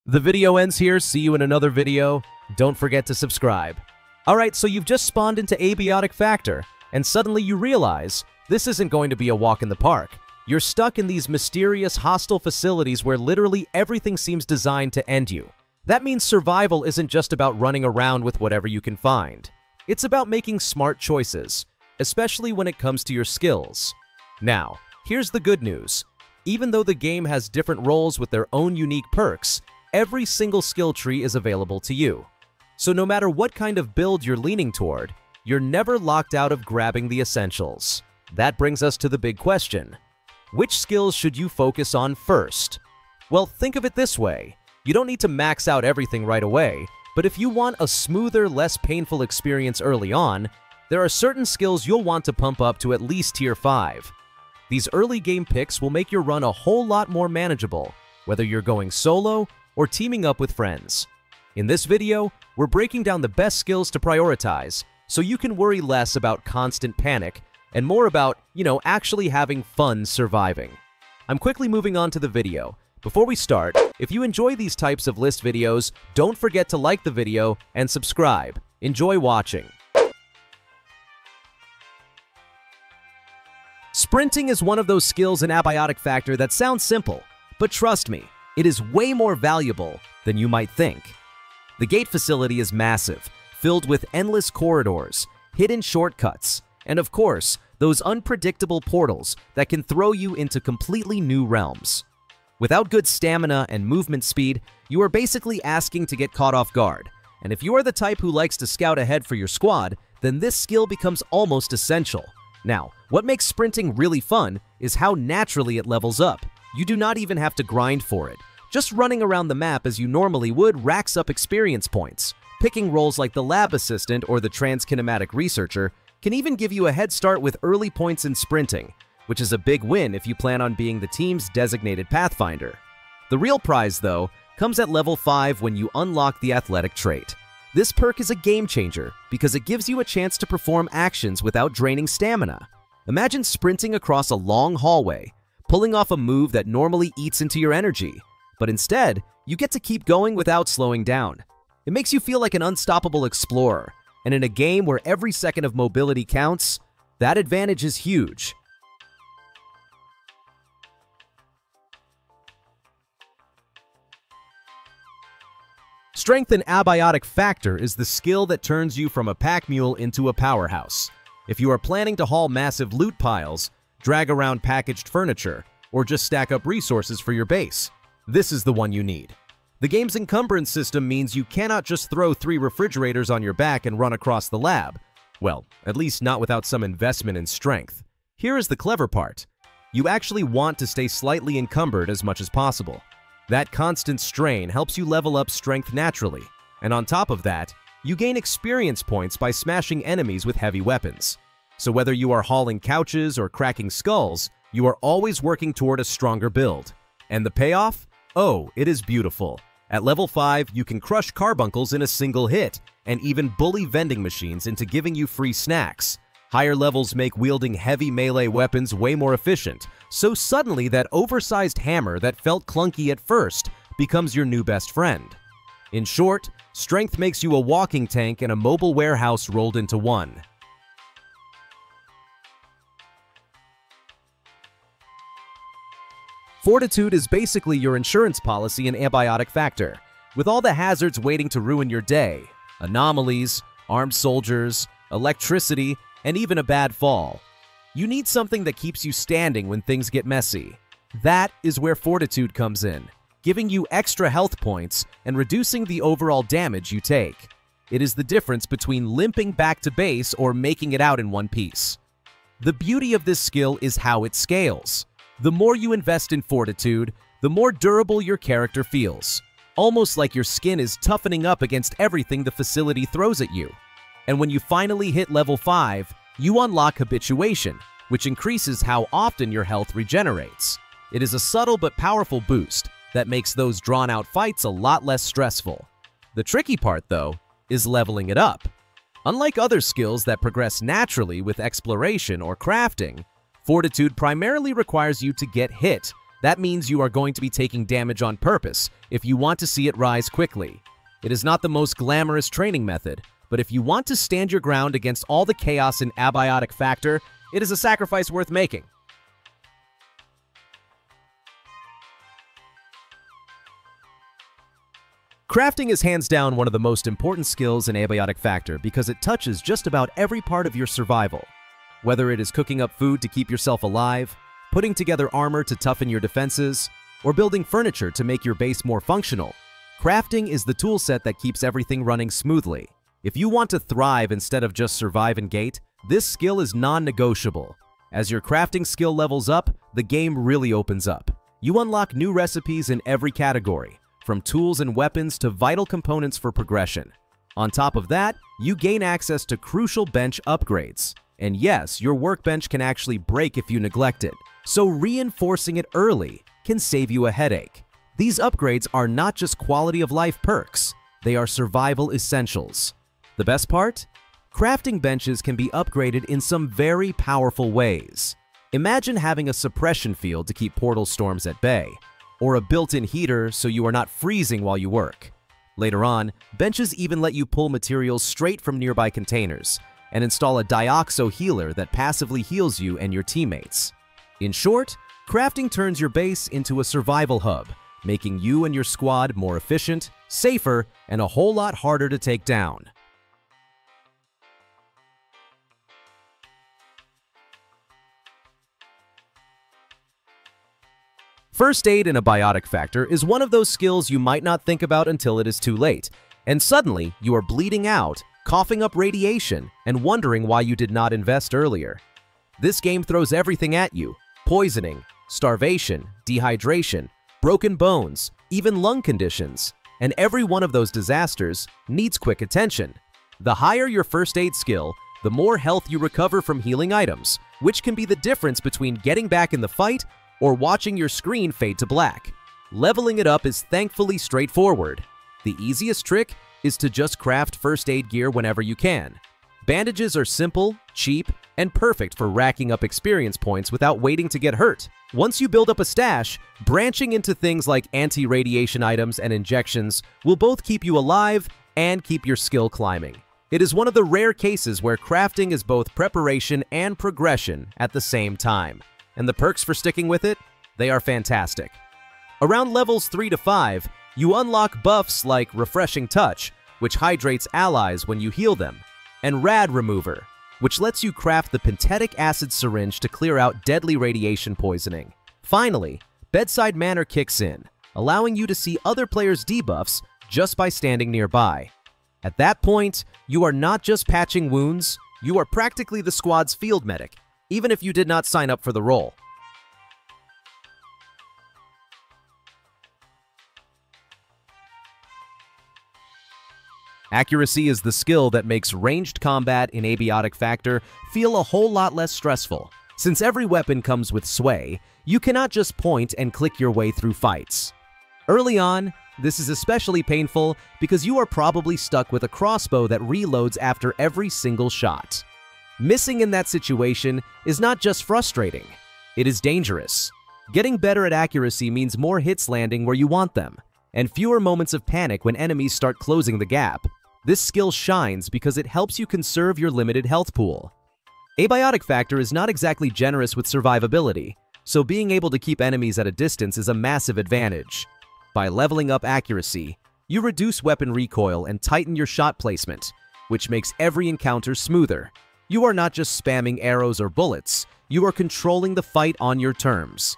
The video ends here. See you in another video. Don't forget to subscribe. Alright, so you've just spawned into Abiotic Factor, and suddenly you realize this isn't going to be a walk in the park. You're stuck in these mysterious, hostile facilities where literally everything seems designed to end you. That means survival isn't just about running around with whatever you can find. It's about making smart choices, especially when it comes to your skills. Now, here's the good news. Even though the game has different roles with their own unique perks, every single skill tree is available to you. So no matter what kind of build you're leaning toward, you're never locked out of grabbing the essentials. That brings us to the big question. Which skills should you focus on first? Well, think of it this way. You don't need to max out everything right away, but if you want a smoother, less painful experience early on, there are certain skills you'll want to pump up to at least Tier 5. These early game picks will make your run a whole lot more manageable, whether you're going solo or teaming up with friends. In this video, we're breaking down the best skills to prioritize so you can worry less about constant panic and more about, actually having fun surviving. I'm quickly moving on to the video. Before we start, if you enjoy these types of list videos, don't forget to like the video and subscribe. Enjoy watching. Sprinting is one of those skills in Abiotic Factor that sounds simple, but trust me, it is way more valuable than you might think. The gate facility is massive, filled with endless corridors, hidden shortcuts, and of course, those unpredictable portals that can throw you into completely new realms. Without good stamina and movement speed, you are basically asking to get caught off guard, and if you are the type who likes to scout ahead for your squad, then this skill becomes almost essential. Now, what makes sprinting really fun is how naturally it levels up. You do not even have to grind for it. Just running around the map as you normally would racks up experience points. Picking roles like the lab assistant or the transkinematic researcher can even give you a head start with early points in sprinting, which is a big win if you plan on being the team's designated pathfinder. The real prize, though, comes at level 5 when you unlock the athletic trait. This perk is a game changer because it gives you a chance to perform actions without draining stamina. Imagine sprinting across a long hallway, pulling off a move that normally eats into your energy, but instead, you get to keep going without slowing down. It makes you feel like an unstoppable explorer, and in a game where every second of mobility counts, that advantage is huge. Strength in Abiotic Factor is the skill that turns you from a pack mule into a powerhouse. If you are planning to haul massive loot piles, drag around packaged furniture, or just stack up resources for your base, this is the one you need. The game's encumbrance system means you cannot just throw 3 refrigerators on your back and run across the lab. Well, at least not without some investment in strength. Here is the clever part. You actually want to stay slightly encumbered as much as possible. That constant strain helps you level up strength naturally, and on top of that, you gain experience points by smashing enemies with heavy weapons. So whether you are hauling couches or cracking skulls, you are always working toward a stronger build. And the payoff? Oh, it is beautiful. At level 5, you can crush carbuncles in a single hit, and even bully vending machines into giving you free snacks. Higher levels make wielding heavy melee weapons way more efficient, so suddenly that oversized hammer that felt clunky at first becomes your new best friend. In short, strength makes you a walking tank and a mobile warehouse rolled into one. Fortitude is basically your insurance policy in Abiotic Factor, with all the hazards waiting to ruin your day: anomalies, armed soldiers, electricity, and even a bad fall. You need something that keeps you standing when things get messy. That is where Fortitude comes in, giving you extra health points and reducing the overall damage you take. It is the difference between limping back to base or making it out in one piece. The beauty of this skill is how it scales. The more you invest in Fortitude, the more durable your character feels, almost like your skin is toughening up against everything the facility throws at you. And when you finally hit level 5, you unlock Habituation, which increases how often your health regenerates. It is a subtle but powerful boost that makes those drawn-out fights a lot less stressful. The tricky part, though, is leveling it up. Unlike other skills that progress naturally with exploration or crafting, Fortitude primarily requires you to get hit, That means you are going to be taking damage on purpose if you want to see it rise quickly. It is not the most glamorous training method, but if you want to stand your ground against all the chaos in Abiotic Factor, it is a sacrifice worth making. Crafting is hands down one of the most important skills in Abiotic Factor because it touches just about every part of your survival. Whether it is cooking up food to keep yourself alive, putting together armor to toughen your defenses, or building furniture to make your base more functional, crafting is the toolset that keeps everything running smoothly. If you want to thrive instead of just survive and gate, this skill is non-negotiable. As your crafting skill levels up, the game really opens up. You unlock new recipes in every category, from tools and weapons to vital components for progression. On top of that, you gain access to crucial bench upgrades. And yes, your workbench can actually break if you neglect it, so reinforcing it early can save you a headache. These upgrades are not just quality of life perks, they are survival essentials. The best part? Crafting benches can be upgraded in some very powerful ways. Imagine having a suppression field to keep portal storms at bay, or a built-in heater so you are not freezing while you work. Later on, benches even let you pull materials straight from nearby containers and install a Dioxo healer that passively heals you and your teammates. In short, crafting turns your base into a survival hub, making you and your squad more efficient, safer, and a whole lot harder to take down. First aid in Abiotic Factor is one of those skills you might not think about until it is too late, and suddenly you are bleeding out, coughing up radiation, and wondering why you did not invest earlier. This game throws everything at you: poisoning, starvation, dehydration, broken bones, even lung conditions, and every one of those disasters needs quick attention. The higher your first aid skill, the more health you recover from healing items, which can be the difference between getting back in the fight or watching your screen fade to black. Leveling it up is thankfully straightforward. The easiest trick is to just craft first aid gear whenever you can. Bandages are simple, cheap, and perfect for racking up experience points without waiting to get hurt. Once you build up a stash, branching into things like anti-radiation items and injections will both keep you alive and keep your skill climbing. It is one of the rare cases where crafting is both preparation and progression at the same time. And the perks for sticking with it? They are fantastic. Around levels 3 to 5, you unlock buffs like Refreshing Touch, which hydrates allies when you heal them, and Rad Remover, which lets you craft the Pentetic Acid Syringe to clear out deadly radiation poisoning. Finally, Bedside Manner kicks in, allowing you to see other players' debuffs just by standing nearby. At that point, you are not just patching wounds, you are practically the squad's field medic, even if you did not sign up for the role. Accuracy is the skill that makes ranged combat in Abiotic Factor feel a whole lot less stressful. Since every weapon comes with sway, you cannot just point and click your way through fights. Early on, this is especially painful because you are probably stuck with a crossbow that reloads after every single shot. Missing in that situation is not just frustrating, it is dangerous. Getting better at accuracy means more hits landing where you want them, and fewer moments of panic when enemies start closing the gap. This skill shines because it helps you conserve your limited health pool. Abiotic Factor is not exactly generous with survivability, so being able to keep enemies at a distance is a massive advantage. By leveling up accuracy, you reduce weapon recoil and tighten your shot placement, which makes every encounter smoother. You are not just spamming arrows or bullets, you are controlling the fight on your terms.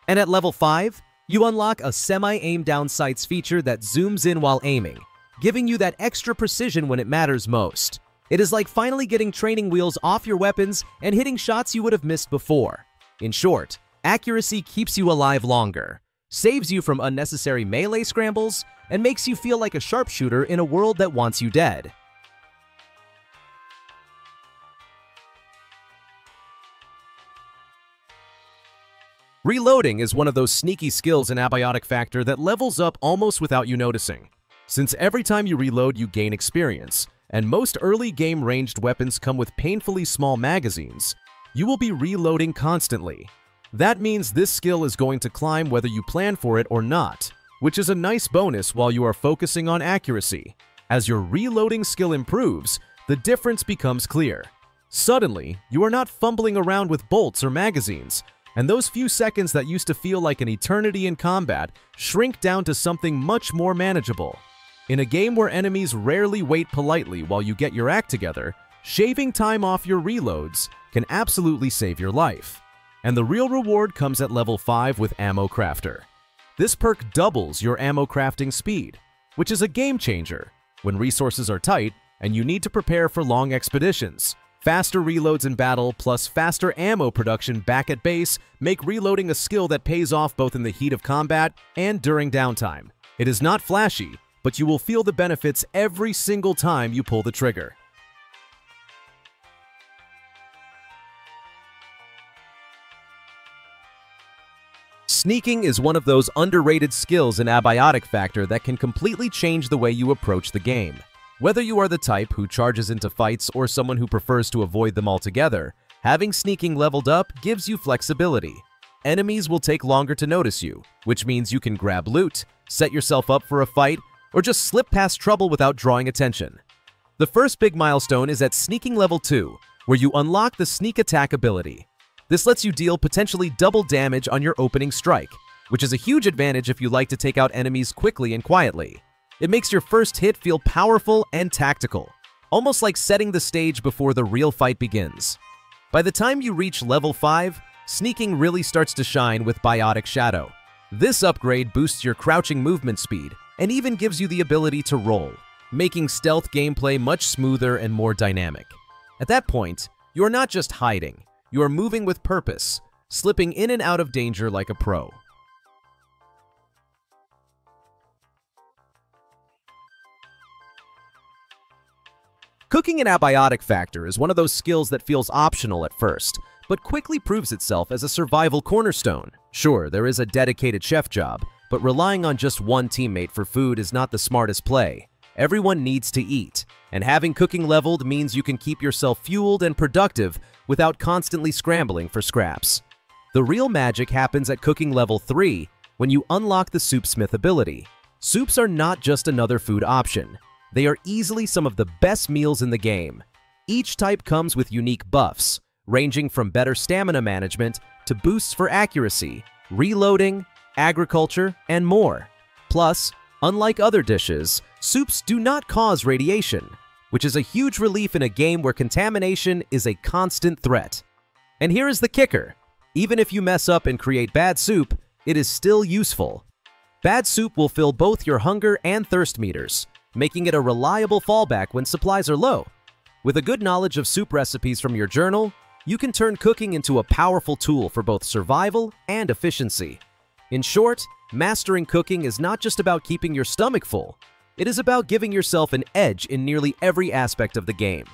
And at level 5, you unlock a semi-aim down sights feature that zooms in while aiming, giving you that extra precision when it matters most. It is like finally getting training wheels off your weapons and hitting shots you would have missed before. In short, accuracy keeps you alive longer, saves you from unnecessary melee scrambles, and makes you feel like a sharpshooter in a world that wants you dead. Reloading is one of those sneaky skills in Abiotic Factor that levels up almost without you noticing. Since every time you reload you gain experience, and most early game ranged weapons come with painfully small magazines, you will be reloading constantly. That means this skill is going to climb whether you plan for it or not, which is a nice bonus while you are focusing on accuracy. As your reloading skill improves, the difference becomes clear. Suddenly, you are not fumbling around with bolts or magazines, and those few seconds that used to feel like an eternity in combat shrink down to something much more manageable. In a game where enemies rarely wait politely while you get your act together, shaving time off your reloads can absolutely save your life. And the real reward comes at level 5 with Ammo Crafter. This perk doubles your ammo crafting speed, which is a game changer when resources are tight and you need to prepare for long expeditions. Faster reloads in battle plus faster ammo production back at base make reloading a skill that pays off both in the heat of combat and during downtime. It is not flashy, but you will feel the benefits every single time you pull the trigger. Sneaking is one of those underrated skills in Abiotic Factor that can completely change the way you approach the game. Whether you are the type who charges into fights or someone who prefers to avoid them altogether, having sneaking leveled up gives you flexibility. Enemies will take longer to notice you, which means you can grab loot, set yourself up for a fight, or just slip past trouble without drawing attention. The first big milestone is at Sneaking Level 2, where you unlock the Sneak Attack ability. This lets you deal potentially double damage on your opening strike, which is a huge advantage if you like to take out enemies quickly and quietly. It makes your first hit feel powerful and tactical, almost like setting the stage before the real fight begins. By the time you reach level 5, sneaking really starts to shine with Biotic Shadow. This upgrade boosts your crouching movement speed and even gives you the ability to roll, making stealth gameplay much smoother and more dynamic. At that point, you are not just hiding, you are moving with purpose, slipping in and out of danger like a pro. Cooking in Abiotic Factor is one of those skills that feels optional at first, but quickly proves itself as a survival cornerstone. Sure, there is a dedicated chef job, but relying on just one teammate for food is not the smartest play. Everyone needs to eat, and having cooking leveled means you can keep yourself fueled and productive without constantly scrambling for scraps. The real magic happens at cooking level 3 when you unlock the Soupsmith ability. Soups are not just another food option. They are easily some of the best meals in the game. Each type comes with unique buffs, ranging from better stamina management to boosts for accuracy, reloading, agriculture, and more. Plus, unlike other dishes, soups do not cause radiation, which is a huge relief in a game where contamination is a constant threat. And here is the kicker. Even if you mess up and create bad soup, it is still useful. Bad soup will fill both your hunger and thirst meters, making it a reliable fallback when supplies are low. With a good knowledge of soup recipes from your journal, you can turn cooking into a powerful tool for both survival and efficiency. In short, mastering cooking is not just about keeping your stomach full. It is about giving yourself an edge in nearly every aspect of the game.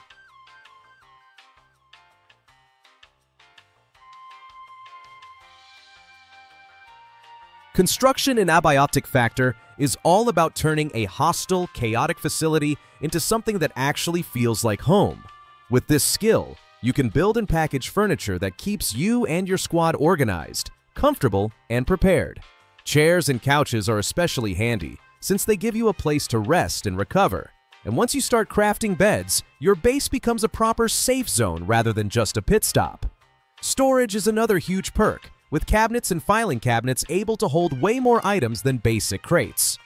Construction in Abiotic Factor is all about turning a hostile, chaotic facility into something that actually feels like home. With this skill, you can build and package furniture that keeps you and your squad organized, comfortable, and prepared. Chairs and couches are especially handy since they give you a place to rest and recover. And once you start crafting beds, your base becomes a proper safe zone rather than just a pit stop. Storage is another huge perk, with cabinets and filing cabinets able to hold way more items than basic crates.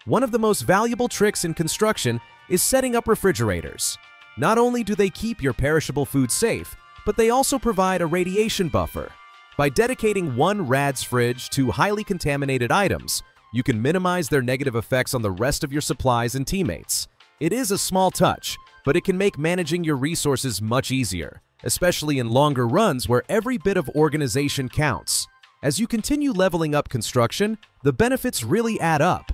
One of the most valuable tricks in construction is setting up refrigerators. Not only do they keep your perishable food safe, but they also provide a radiation buffer. By dedicating one RADS fridge to highly contaminated items, you can minimize their negative effects on the rest of your supplies and teammates. It is a small touch, but it can make managing your resources much easier, especially in longer runs where every bit of organization counts. As you continue leveling up construction, the benefits really add up.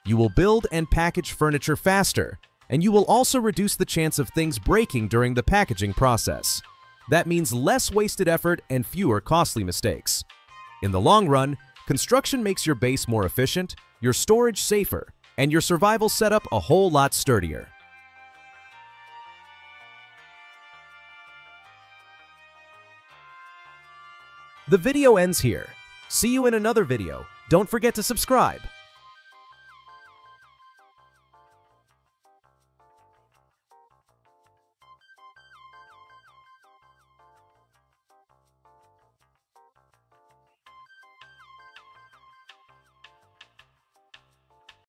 You will build and package furniture faster, and you will also reduce the chance of things breaking during the packaging process. That means less wasted effort and fewer costly mistakes. In the long run, construction makes your base more efficient, your storage safer, and your survival setup a whole lot sturdier. The video ends here. See you in another video. Don't forget to subscribe.